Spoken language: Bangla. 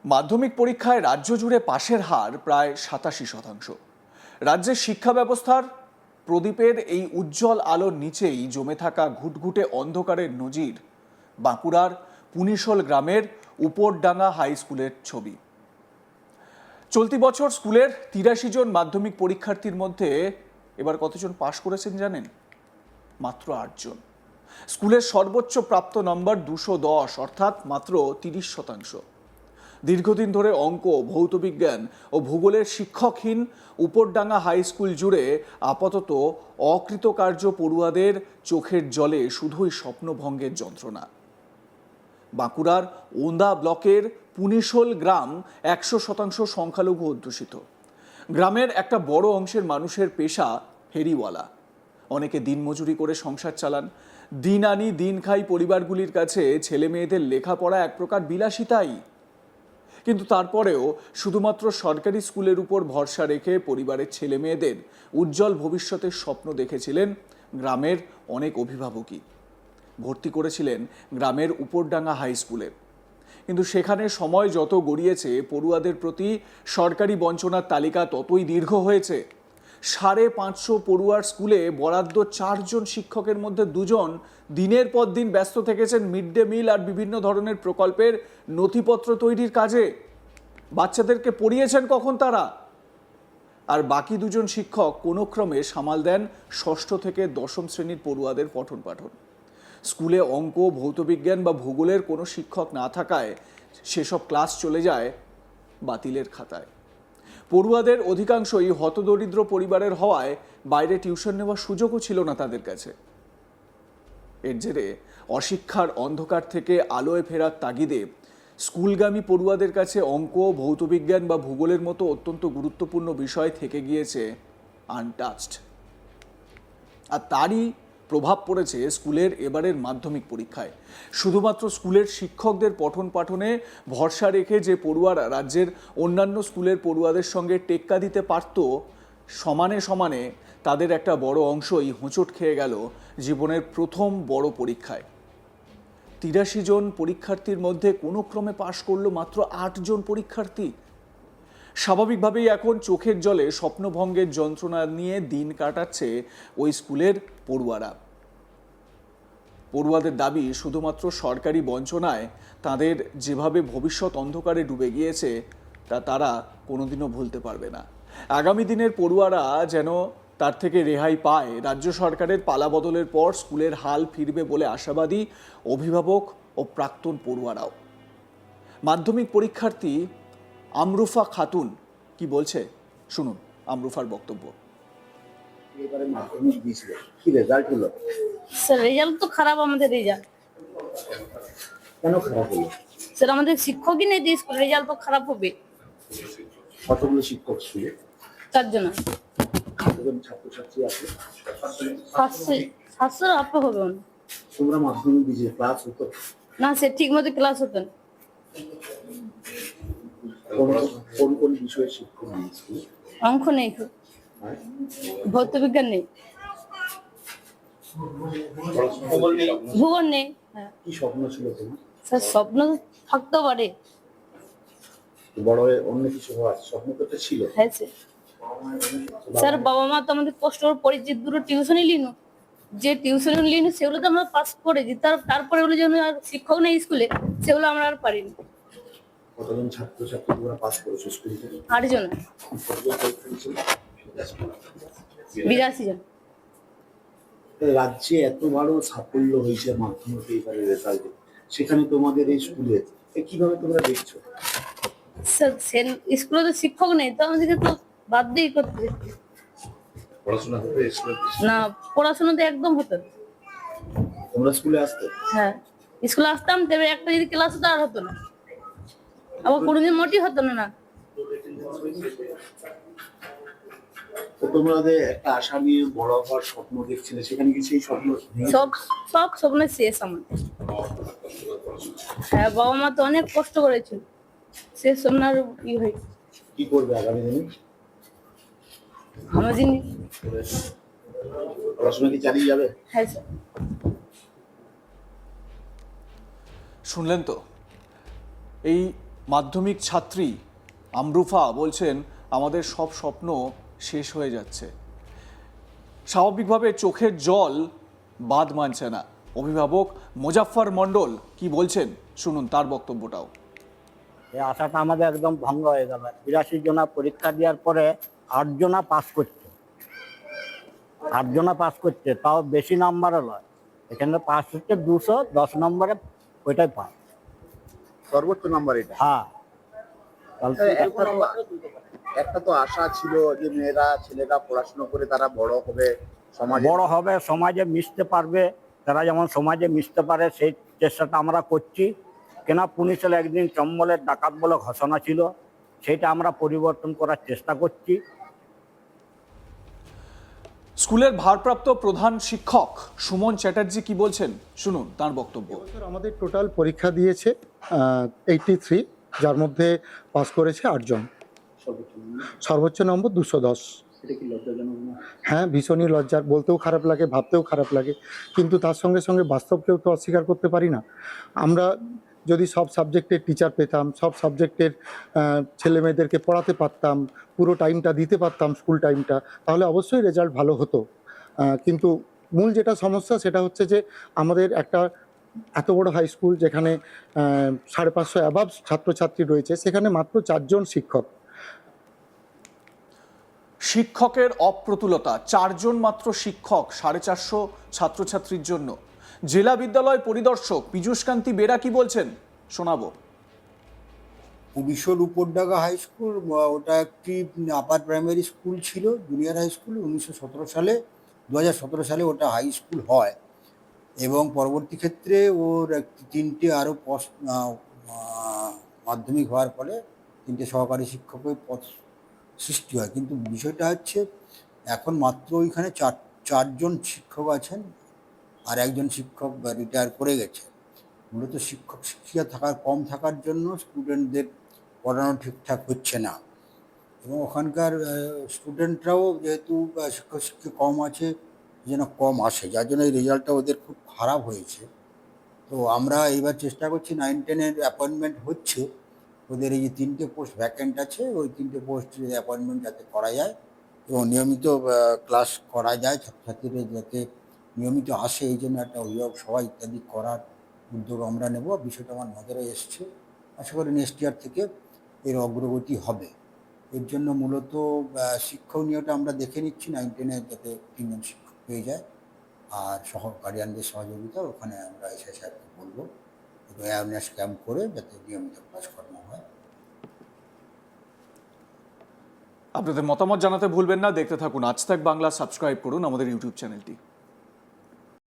মাধ্যমিক পরীক্ষায় রাজ্য জুড়ে পাশের হার প্রায় ৮৭%। রাজ্যের শিক্ষা ব্যবস্থার প্রদীপের এই উজ্জ্বল আলোর নিচেই জমে থাকা ঘুটঘুটে অন্ধকারের নজির বাঁকুড়ার পুনিশোল গ্রামের উপরডাঙ্গা হাই স্কুলের ছবি। চলতি বছর স্কুলের ৮৩ জন মাধ্যমিক পরীক্ষার্থীর মধ্যে এবার কতজন পাশ করেছেন জানেন? মাত্র ৮ জন। স্কুলের সর্বোচ্চ প্রাপ্ত নম্বর ২১০, অর্থাৎ মাত্র ৩০%। দীর্ঘদিন ধরে অঙ্ক, ভৌতবিজ্ঞান ও ভূগোলের শিক্ষকহীন উপরডাঙ্গা হাই স্কুল জুড়ে আপাতত অকৃতকার্য পড়ুয়াদের চোখের জলে শুধুই স্বপ্নভঙ্গের যন্ত্রণা। বাঁকুড়ার ওন্দা ব্লকের পুনিশোল গ্রাম ১০০% সংখ্যালঘু অধ্যুষিত। গ্রামের একটা বড় অংশের মানুষের পেশা ফেরিওয়ালা। অনেকে দিনমজুরি করে সংসার চালান। দিন আনি দিন খাই পরিবারগুলির কাছে ছেলে মেয়েদের লেখাপড়া এক প্রকার বিলাসিতাই। কিন্তু তারপরেও শুধুমাত্র সরকারি স্কুলের উপর ভরসা রেখে পরিবারের ছেলে মেয়েদের উজ্জ্বল ভবিষ্যতের স্বপ্ন দেখেছিলেন গ্রামের অনেক অভিভাবকই। ভর্তি করেছিলেন গ্রামের উপরডাঙ্গা হাই স্কুলে। কিন্তু সেখানে সময় যত গড়িয়েছে পড়ুয়াদের প্রতি সরকারি বঞ্চনার তালিকা ততই দীর্ঘ হয়েছে। ৫৫০ পড়ুয়ার স্কুলে বরাদ্দ ৪ জন শিক্ষকের মধ্যে ২ জন দিনের পর দিন ব্যস্ত থেকেছেন মিড ডে মিল আর বিভিন্ন ধরনের প্রকল্পের নথিপত্র তৈরির কাজে। বাচ্চাদেরকে পড়িয়েছেন কখন তারা? আর বাকি ২ জন শিক্ষক কোনো ক্রমে সামাল দেন ৬ষ্ঠ থেকে ১০ম শ্রেণীর পড়ুয়াদের পঠন পাঠন। স্কুলে অঙ্ক, ভৌতবিজ্ঞান বা ভূগোলের কোনো শিক্ষক না থাকায় সেসব ক্লাস চলে যায় বাতিলের খাতায়। পড়ুয়াদের অধিকাংশই হতদরিদ্র পরিবারের হওয়ায় বাইরে টিউশন নেওয়ার সুযোগও ছিল না তাদের কাছে। এর জেরে অশিক্ষার অন্ধকার থেকে আলোয় ফেরার তাগিদে স্কুলগামী পড়ুয়াদের কাছে অঙ্ক, ভৌতবিজ্ঞান বা ভূগোলের মতো অত্যন্ত গুরুত্বপূর্ণ বিষয় থেকে গিয়েছে আনটাচড। আর তারই প্রভাব পড়েছে স্কুলের এবারের মাধ্যমিক পরীক্ষায়। শুধুমাত্র স্কুলের শিক্ষকদের পঠন পাঠনে ভরসা রেখে যে পড়ুয়ারা রাজ্যের অন্যান্য স্কুলের পড়ুয়াদের সঙ্গে টেক্কা দিতে পারত, সমানে সমানে তাদের একটা বড় অংশই হোঁচট খেয়ে গেল জীবনের প্রথম বড় পরীক্ষায়। ৮৩ জন পরীক্ষার্থীর মধ্যে কোনো ক্রমে পাশ করলো মাত্র ৮ জন পরীক্ষার্থী। স্বাভাবিকভাবেই এখন চোখের জলে স্বপ্নভঙ্গের যন্ত্রণা নিয়ে দিন কাটাচ্ছে ওই স্কুলের পড়ুয়ারা। পড়ুয়াদের দাবি, শুধুমাত্র সরকারি বঞ্চনায় তাদের যেভাবে ভবিষ্যৎ অন্ধকারে ডুবে গিয়েছে তা তারা কোনোদিনও ভুলতে পারবে না। আগামী দিনের পড়ুয়ারা যেন তার থেকে রেহাই পায়। রাজ্য সরকারের পালাবদলের পর স্কুলের হাল ফিরবে বলে আশাবাদী অভিভাবক ও প্রাক্তন পড়ুয়ারাও। মাধ্যমিক পরীক্ষার্থী আমরুফা খাতুন কি বলছে শুনুন আমরুফার বক্তব্য। এবারে মাধ্যমিক দিয়েছিল, কি রেজাল্ট হলো? স্যার রেজাল্ট তো খারাপ, আমাদের রেজাল্ট। কেন খারাপ হলো? স্যার আমাদের শিক্ষকই নেই, দিয়ে স্কুল রেজাল্ট তো খারাপ হবে। কতগুলো শিক্ষক ছিল? 4 জন। কতজন ছাত্রছাত্রী আছে? 700 আপে হবে মনে হয়। তোমরা মাধ্যমিক দিয়েছিল, ক্লাস হতো না স্যার, ঠিক মতো ক্লাস হতো না। কোন কোন বিষয়ে শিক্ষক নেই স্কুলে? অঙ্ক নেই, ভৌতবিজ্ঞান নেই, ভূগোল নেই। হ্যাঁ কি স্বপ্ন ছিল তোমার? স্যার স্বপ্ন থাকতেও পারে। বড় হয়ে অন্য কিছু হওয়ার স্বপ্ন তো ছিল। হ্যাঁ স্যার। স্যার বাবা মা তো আমাদের কষ্ট করে পড়েছে, দুটো টিউশনই লিনু, যে টিউশন লিনু সেগুলো তো আমরা পাস করেছি, তারপরে ওগুলো যেন আর শিক্ষক নেই স্কুলে, সেগুলো আমরা আর পারিনি। কতজন ছাত্রছাত্রী তোমরা পাস করেছো স্কুল থেকে? 8 জন। কতজন পরীক্ষা দিয়েছিল? 82 জন। রাজ্যে এত বড় সাফল্য হয়েছে মাধ্যমিক এবারে রেজাল্টে, সেখানে তোমাদের এই স্কুলে কিভাবে তোমরা দেখছো? স্যার স্কুলে তো শিক্ষক নেই, তো আমাদেরকে তো বাধ্যই করতে। পড়াশোনা হতো স্কুলে? না, পড়াশোনা তো একদম হতো না। তোমরা স্কুলে আসতে? হ্যাঁ স্কুলে আসতাম, তবে একটা যদি ক্লাস হতো আর হতো না, আবার কোনোদিন মোটেই হতো না। তো তোমাদের একটা আশা নিয়ে বড় হওয়ার স্বপ্ন দেখছিলে, সেখানে কি সেই স্বপ্ন সব স্বপ্ন শেষ আমার। হ্যাঁ বাবা মা তো অনেক কষ্ট করেছিল, শেষ স্বপ্ন আর কি হয়। কি করবে আগামী দিনে? আমার জিনিস। পড়াশোনা কি চালিয়ে যাবে? হ্যাঁ স্যার। শুনলেন তো, এই মাধ্যমিক ছাত্রী আমরুফা বলছেন, আমাদের সব স্বপ্ন শেষ হয়ে যাচ্ছে। স্বাভাবিকভাবে চোখের জল বাদ মানছে না। অভিভাবক মোজাফফর মণ্ডল কি বলছেন শুনুন তার বক্তব্যটাও। এই আশাটা আমাদের একদম ভঙ্গ হয়ে গেল। 82 জনা পরীক্ষা দেওয়ার পরে 8 জনা পাস করছে, 8 জনা পাস করছে, তাও বেশি নাম্বারও নয়। এখানে পাস হচ্ছে 210 নম্বরে, ওইটাই পাস। সর্বোচ্চ নাম্বার এটা। হ্যাঁ, তাহলে একটা তো আশা ছিল যে ছেলেরা পড়াশোনা করে তারা বড় হবে, সমাজে বড় হবে, সমাজে মিশতে পারবে। তারা যেমন সমাজে মিশতে পারে সেই চেষ্টাটা আমরা করছি। কেনা পুলিশের একদিন চম্বলের ডাকাত বলে ঘোষণা ছিল, সেটা আমরা পরিবর্তন করার চেষ্টা করছি। স্কুলের ভারপ্রাপ্ত প্রধান শিক্ষক সুমন চ্যাটার্জি কি বলছেন শুনুন তার বক্তব্য। এবছর আমাদের টোটাল পরীক্ষা দিয়েছে 83, যার মধ্যে পাস করেছে 8 জন। সর্বোচ্চ নম্বর 210। হ্যাঁ, ভীষণই লজ্জার, বলতেও খারাপ লাগে, ভাবতেও খারাপ লাগে, কিন্তু তার সঙ্গে সঙ্গে বাস্তবকেও তো অস্বীকার করতে পারি না। আমরা যদি সব সাবজেক্টের টিচার পেতাম, সব সাবজেক্টের ছেলেমেয়েদেরকে পড়াতে পারতাম, পুরো টাইমটা দিতে পারতাম, স্কুল টাইমটা, তাহলে অবশ্যই রেজাল্ট ভালো হতো। কিন্তু মূল যেটা সমস্যা সেটা হচ্ছে যে আমাদের একটা এত বড় হাই স্কুল যেখানে 550 অ্যাবাভ ছাত্রছাত্রী রয়েছে, সেখানে মাত্র 4 জন শিক্ষক। শিক্ষকের অপ্রতুলতা, 4 জন মাত্র শিক্ষক 450 ছাত্রছাত্রীর জন্য। জেলা বিদ্যালয় পরিদর্শক পীযূষকান্তি বেরা কি বলছেন শোনাবো। পুলিশের উপরডাঙ্গা হাই স্কুল, ওটা একটি আপার প্রাইমারি স্কুল ছিল, জুনিয়র হাই স্কুল। 2017 সালে 2017 সালে ওটা হাই স্কুল হয় এবং পরবর্তী ক্ষেত্রে ওর 3টে আরও মাধ্যমিক হওয়ার ফলে 3টে সহকারী শিক্ষকের পদ সৃষ্টি হয়। কিন্তু বিষয়টা হচ্ছে এখন মাত্র ওইখানে 4 জন শিক্ষক আছেন, আর একজন শিক্ষক রিটায়ার করে গেছে। মূলত শিক্ষক শিক্ষিকা কম থাকার জন্য স্টুডেন্টদের পড়ানো ঠিকঠাক হচ্ছে না এবং ওখানকার স্টুডেন্টরাও যেহেতু শিক্ষক শিক্ষিকা কম আছে, যেন কম আসে, যার জন্য এই রেজাল্টটা ওদের খুব খারাপ হয়েছে। তো আমরা এইবার চেষ্টা করছি 9-10-এর অ্যাপয়েন্টমেন্ট হচ্ছে, ওদের এই যে 3টে পোস্ট ভ্যাকেন্ট আছে, ওই 3টে পোস্টের অ্যাপয়েন্টমেন্ট যাতে করা যায় এবং নিয়মিত ক্লাস করা যায়, ছাত্রছাত্রীরা যাতে নিয়মিত আসে, এই জন্য একটা অভিভাবক সভা ইত্যাদি করার উদ্যোগ আমরা নেব। বিষয়টা আমার নজরে এসছে, আশা করি নেক্সট ইয়ার থেকে এর অগ্রগতি হবে। এর জন্য মূলত শিক্ষক নিয়োগটা আমরা দেখে নিচ্ছি, 9-10-এর যাতে 3 জন শিক্ষক পেয়ে যায়, আর গার্ডিয়ানদের সহযোগিতা ওখানে আমরা এসে সাহেবকে বলবো একটু অ্যাওয়ারনেস ক্যাম্প করে যাতে নিয়মিত ক্লাস করানো হয়। আপনাদের মতামত জানাতে ভুলবেন না। দেখতে থাকুন আজ তাক বাংলা, সাবস্ক্রাইব করুন আমাদের ইউটিউব চ্যানেলটি।